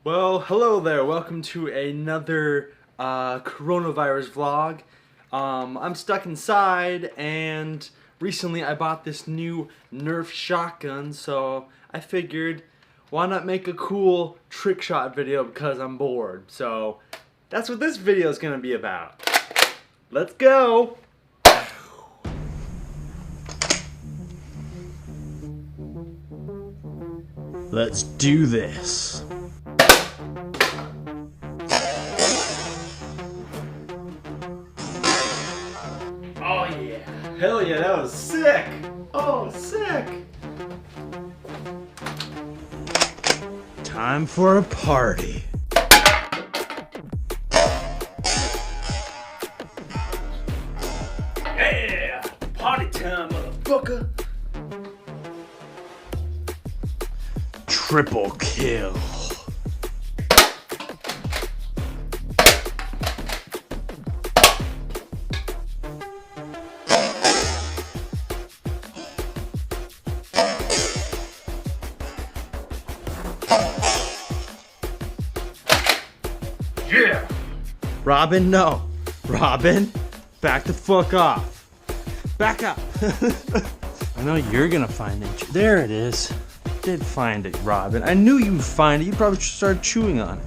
Well, hello there. Welcome to another coronavirus vlog. I'm stuck inside, and recently I bought this new Nerf shotgun, so I figured why not make a cool trick shot video because I'm bored. So that's what this video is going to be about. Let's go! Let's do this. Oh yeah. Hell yeah, that was sick. Oh, sick. Time for a party. Yeah, party time, motherfucker. Triple kill. Yeah! Robin, no. Robin, back the fuck off. Back up. I know you're gonna find it. There it is. Did find it, Robin. I knew you'd find it. You probably started chewing on it.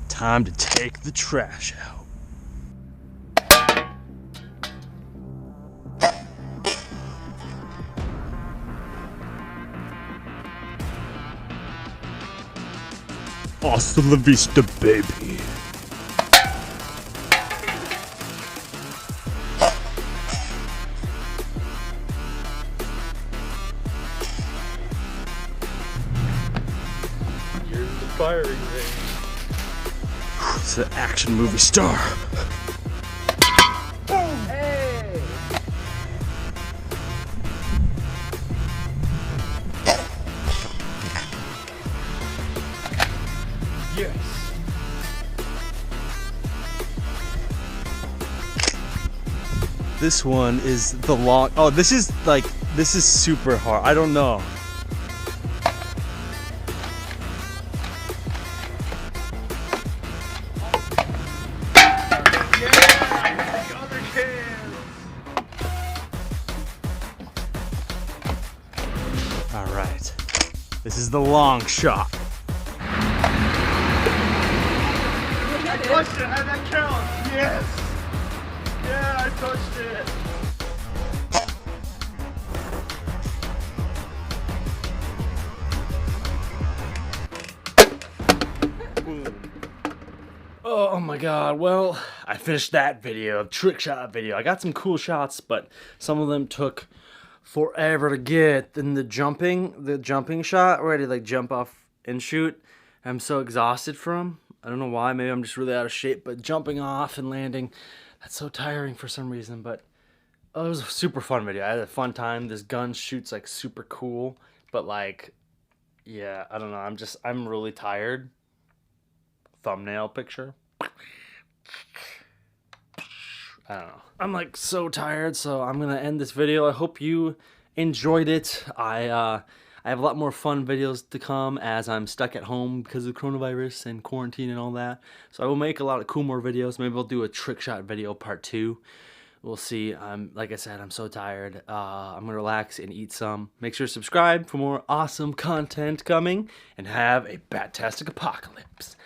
Time to take the trash out. Hasta la vista, baby. Here's the firing range. It's an action movie star. Boom! Hey! Yes. This one is the long. Oh, this is super hard. I don't know. Yeah, the other kids. All right. This is the long shot. I touched it, and that counts. Yes. Yeah, I touched it. Boom. Oh my god, well, I finished that video, trick shot video. I got some cool shots, but some of them took forever to get. Then the jumping shot where I had to like jump off and shoot, I'm so exhausted from. I don't know why, maybe I'm just really out of shape, but jumping off and landing, that's so tiring for some reason, but oh, it was a super fun video. I had a fun time. This gun shoots like super cool, but like, yeah, I don't know. I'm really tired. Thumbnail picture. I don't know. I'm like so tired, so I'm gonna end this video. I hope you enjoyed it. I have a lot more fun videos to come as I'm stuck at home because of coronavirus and quarantine and all that. So I will make a lot of cool more videos. Maybe I'll do a trick shot video part 2. We'll see. Like I said, I'm so tired. I'm gonna relax and eat some. Make sure to subscribe for more awesome content coming, and have a bat-tastic apocalypse.